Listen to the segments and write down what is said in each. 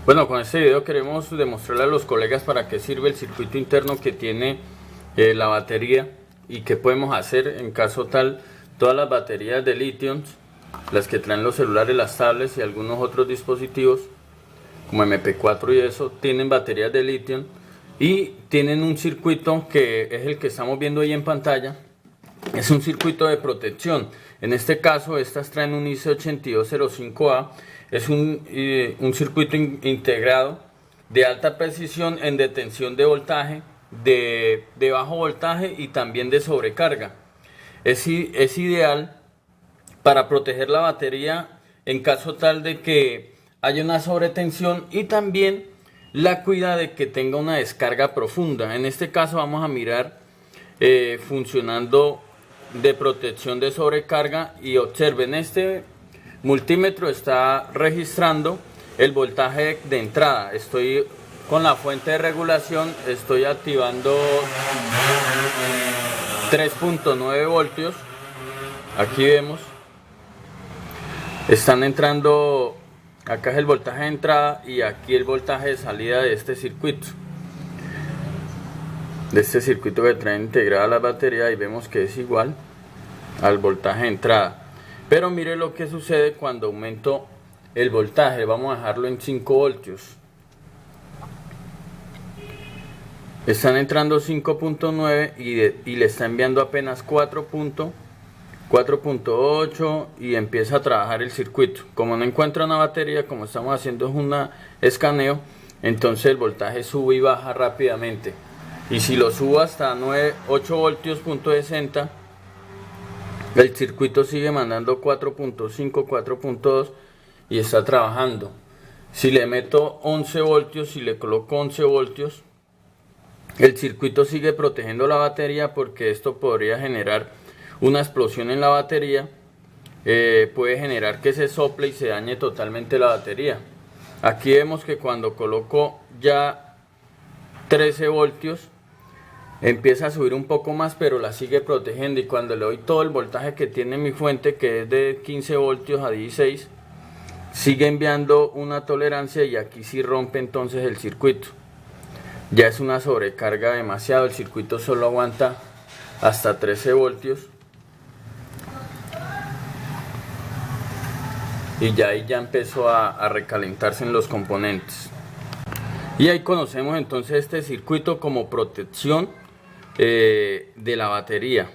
Bueno, con este video queremos demostrarle a los colegas para qué sirve el circuito interno que tiene la batería y qué podemos hacer en caso tal. Todas las baterías de litio, las que traen los celulares, las tablets y algunos otros dispositivos como MP4 y eso, tienen baterías de litio y tienen un circuito que es el que estamos viendo ahí en pantalla. Es un circuito de protección. En este caso, estas traen un IC8205A. Es un circuito integrado de alta precisión en detención de voltaje, de bajo voltaje y también de sobrecarga. Es ideal para proteger la batería en caso tal de que haya una sobretensión, y también la cuida de que tenga una descarga profunda. En este caso vamos a mirar funcionando de protección de sobrecarga, y observen, este multímetro está registrando el voltaje de entrada. Estoy con la fuente de regulación, estoy activando 3.9 voltios. Aquí vemos, están entrando, acá es el voltaje de entrada y aquí el voltaje de salida de este circuito. Que trae integrada la batería, y vemos que es igual al voltaje de entrada. Pero mire lo que sucede cuando aumento el voltaje. Vamos a dejarlo en 5 voltios. Están entrando 5.9 y le está enviando apenas 4.8 y empieza a trabajar el circuito. Como no encuentra una batería, como estamos haciendo es un escaneo, entonces el voltaje sube y baja rápidamente. Y si lo subo hasta 8 voltios, .60, el circuito sigue mandando 4.5, 4.2 y está trabajando. Si le meto 11 voltios, si le coloco 11 voltios, el circuito sigue protegiendo la batería, porque esto podría generar una explosión en la batería. Puede generar que se sople y se dañe totalmente la batería. Aquí vemos que cuando coloco ya 13 voltios, empieza a subir un poco más, pero la sigue protegiendo, y cuando le doy todo el voltaje que tiene mi fuente, que es de 15 voltios a 16, sigue enviando una tolerancia, y aquí sí rompe entonces el circuito. Ya es una sobrecarga demasiado, el circuito solo aguanta hasta 13 voltios. Y ya ahí ya empezó a recalentarse en los componentes. Y ahí conocemos entonces este circuito como protección de la batería.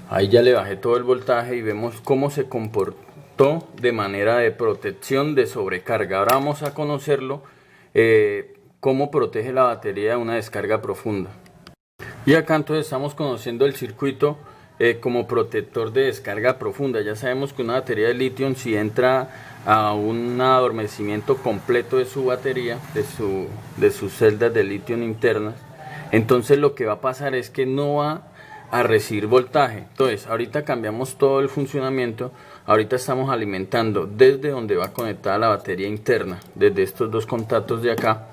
Ahí ya le bajé todo el voltaje y vemos cómo se comportó de manera de protección de sobrecarga. Ahora vamos a conocerlo, cómo protege la batería de una descarga profunda. Y acá entonces estamos conociendo el circuito como protector de descarga profunda. Ya sabemos que una batería de litio, si entra a un adormecimiento completo de su batería, de sus celdas de litio internas, entonces lo que va a pasar es que no va a recibir voltaje. Entonces ahorita cambiamos todo el funcionamiento. Ahorita estamos alimentando desde donde va conectada la batería interna, desde estos dos contactos de acá,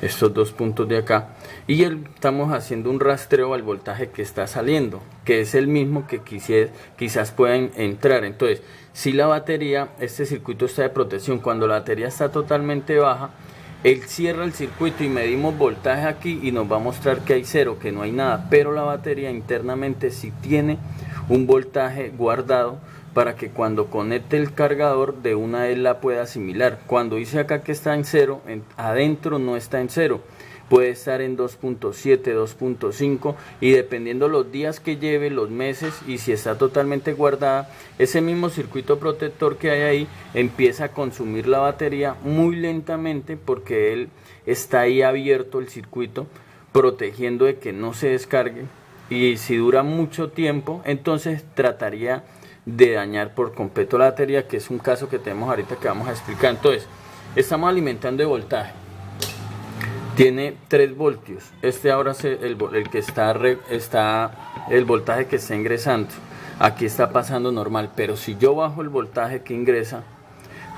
estos dos puntos de acá, y estamos haciendo un rastreo al voltaje que está saliendo, que es el mismo que quizás puedan entrar. Entonces, si la batería, este circuito está de protección, cuando la batería está totalmente baja, él cierra el circuito y medimos voltaje aquí y nos va a mostrar que hay cero, que no hay nada, pero la batería internamente sí tiene un voltaje guardado, para que cuando conecte el cargador de una vez la pueda asimilar. Cuando dice acá que está en cero, adentro no está en cero, puede estar en 2.7, 2.5, y dependiendo los días que lleve, los meses, y si está totalmente guardada, ese mismo circuito protector que hay ahí empieza a consumir la batería muy lentamente, porque él está ahí abierto, el circuito, protegiendo de que no se descargue. Y si dura mucho tiempo, entonces trataría de dañar por completo la batería, que es un caso que tenemos ahorita que vamos a explicar. Entonces, estamos alimentando de voltaje, tiene 3 voltios. Este ahora es el que está el voltaje que está ingresando. Aquí está pasando normal, pero si yo bajo el voltaje que ingresa,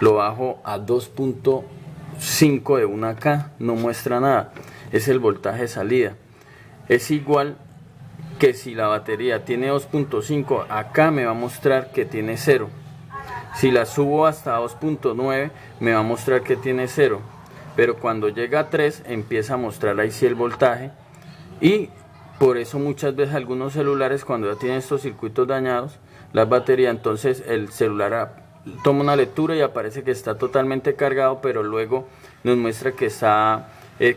lo bajo a 2.5 de 1K, no muestra nada, es el voltaje de salida. Es igual que si la batería tiene 2.5, acá me va a mostrar que tiene 0. Si la subo hasta 2.9 me va a mostrar que tiene 0, pero cuando llega a 3 empieza a mostrar ahí sí el voltaje, y por eso muchas veces algunos celulares, cuando ya tienen estos circuitos dañados, las baterías, entonces el celular toma una lectura y aparece que está totalmente cargado, pero luego nos muestra que está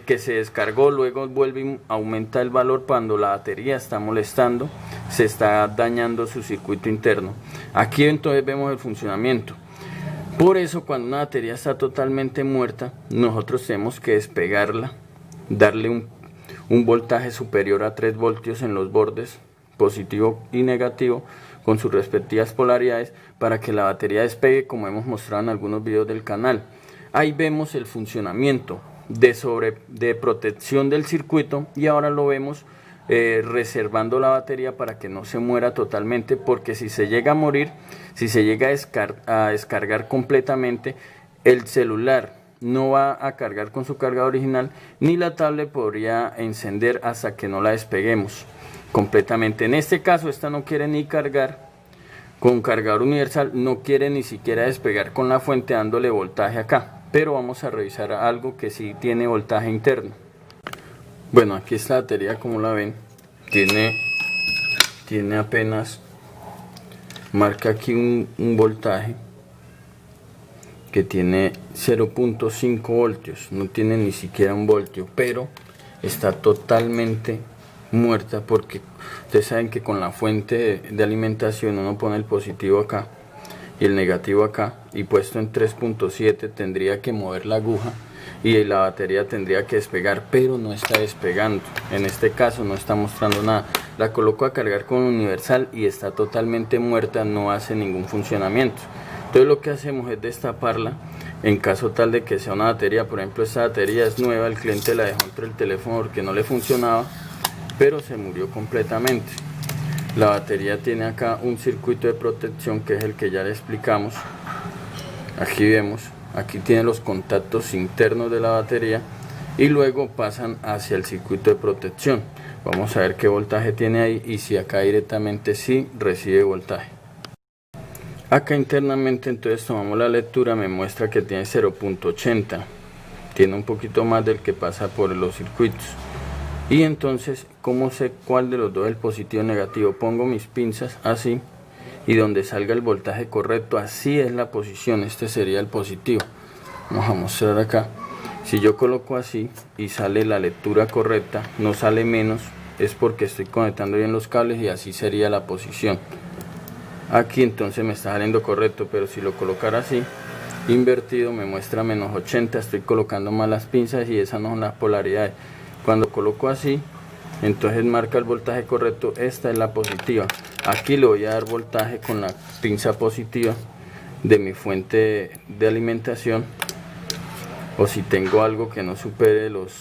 que se descargó, luego vuelve y aumenta el valor cuando la batería está molestando, se está dañando su circuito interno. Aquí entonces vemos el funcionamiento. Por eso cuando una batería está totalmente muerta, nosotros tenemos que despegarla, darle un voltaje superior a 3 voltios en los bordes, positivo y negativo, con sus respectivas polaridades, para que la batería despegue, como hemos mostrado en algunos videos del canal. Ahí vemos el funcionamiento de protección del circuito, y ahora lo vemos reservando la batería para que no se muera totalmente, porque si se llega a morir, si se llega a descargar completamente, el celular no va a cargar con su carga original, ni la tablet podría encender hasta que no la despeguemos completamente. En este caso esta no quiere ni cargar con cargador universal, no quiere ni siquiera despegar con la fuente dándole voltaje acá, pero vamos a revisar algo que sí tiene voltaje interno. Bueno, aquí está la batería, como la ven, tiene apenas, marca aquí un voltaje que tiene 0.5 voltios, no tiene ni siquiera un voltio, pero está totalmente muerta, porque ustedes saben que con la fuente de alimentación uno pone el positivo acá y el negativo acá, y puesto en 3.7 tendría que mover la aguja y la batería tendría que despegar, pero no está despegando. En este caso no está mostrando nada. La coloco a cargar con universal y está totalmente muerta, no hace ningún funcionamiento. Entonces lo que hacemos es destaparla en caso tal de que sea una batería. Por ejemplo, esta batería es nueva, el cliente la dejó entre el teléfono porque no le funcionaba, pero se murió completamente. La batería tiene acá un circuito de protección, que es el que ya le explicamos. Aquí vemos, aquí tiene los contactos internos de la batería y luego pasan hacia el circuito de protección. Vamos a ver qué voltaje tiene ahí, y si acá directamente sí recibe voltaje. Acá internamente entonces tomamos la lectura, me muestra que tiene 0.80, tiene un poquito más del que pasa por los circuitos. Y entonces, ¿cómo sé cuál de los dos es el positivo o negativo? Pongo mis pinzas así, y donde salga el voltaje correcto, así es la posición. Este sería el positivo. Vamos a mostrar acá. Si yo coloco así y sale la lectura correcta, no sale menos, es porque estoy conectando bien los cables, y así sería la posición. Aquí entonces me está saliendo correcto, pero si lo colocara así, invertido, me muestra menos 80, estoy colocando mal las pinzas y esas no son las polaridades. Cuando coloco así, entonces marca el voltaje correcto, esta es la positiva. Aquí le voy a dar voltaje con la pinza positiva de mi fuente de alimentación, o si tengo algo que no supere los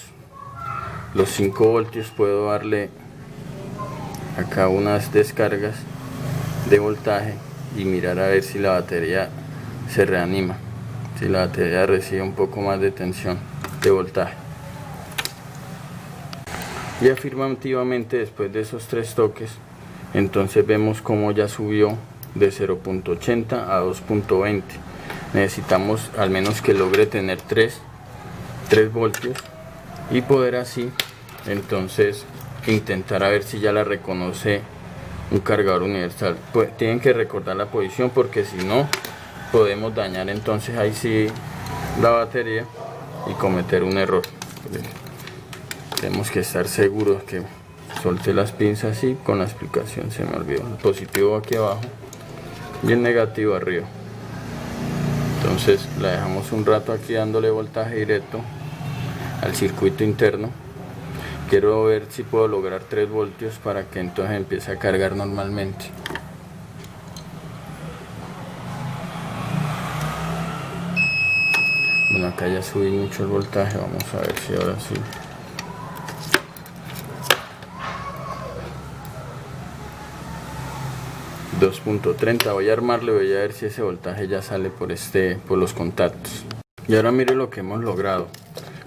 5 voltios, puedo darle acá unas descargas de voltaje y mirar a ver si la batería se reanima, si la batería recibe un poco más de tensión de voltaje. Y afirmativamente, después de esos 3 toques, entonces vemos como ya subió de 0.80 a 2.20. necesitamos al menos que logre tener 3 voltios y poder así entonces intentar a ver si ya la reconoce un cargador universal. Pues tienen que recordar la posición, porque si no podemos dañar entonces ahí sí la batería y cometer un error. Tenemos que estar seguros que solté las pinzas, y con la explicación se me olvidó. El positivo aquí abajo y el negativo arriba. Entonces la dejamos un rato aquí dándole voltaje directo al circuito interno. Quiero ver si puedo lograr 3 voltios para que entonces empiece a cargar normalmente. Bueno, acá ya subí mucho el voltaje, vamos a ver si ahora sí. .30, voy a armarle, voy a ver si ese voltaje ya sale por los contactos. Y ahora mire lo que hemos logrado.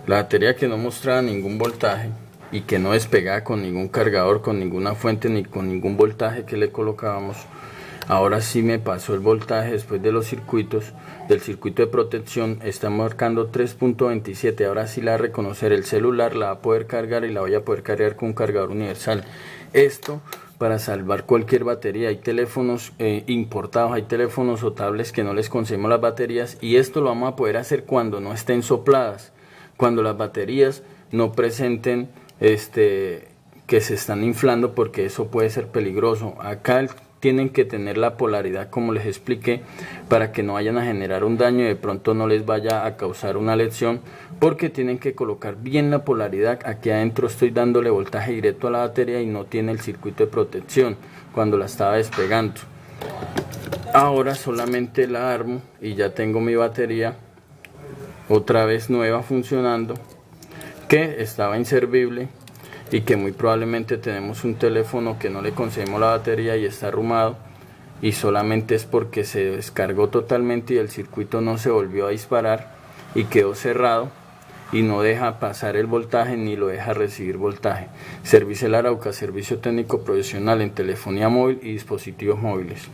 La batería que no mostraba ningún voltaje y que no despegaba con ningún cargador, con ninguna fuente ni con ningún voltaje que le colocábamos, Ahora sí me pasó el voltaje después de los circuitos, del circuito de protección, está marcando 3.27. Ahora sí la va a reconocer el celular, la va a poder cargar y la voy a poder cargar con un cargador universal. Esto para salvar cualquier batería. Hay teléfonos importados, hay teléfonos o tablets que no les conseguimos las baterías, y esto lo vamos a poder hacer cuando no estén sopladas, cuando las baterías no presenten que se están inflando, porque eso puede ser peligroso. Acá tienen que tener la polaridad como les expliqué, para que no vayan a generar un daño y de pronto no les vaya a causar una lesión, porque tienen que colocar bien la polaridad. Aquí adentro estoy dándole voltaje directo a la batería y no tiene el circuito de protección cuando la estaba despegando. Ahora solamente la armo y ya tengo mi batería otra vez nueva funcionando, que estaba inservible y que muy probablemente tenemos un teléfono que no le conseguimos la batería y está arrumado, y solamente es porque se descargó totalmente y el circuito no se volvió a disparar y quedó cerrado y no deja pasar el voltaje ni lo deja recibir voltaje. Servicel Arauca, servicio técnico profesional en telefonía móvil y dispositivos móviles.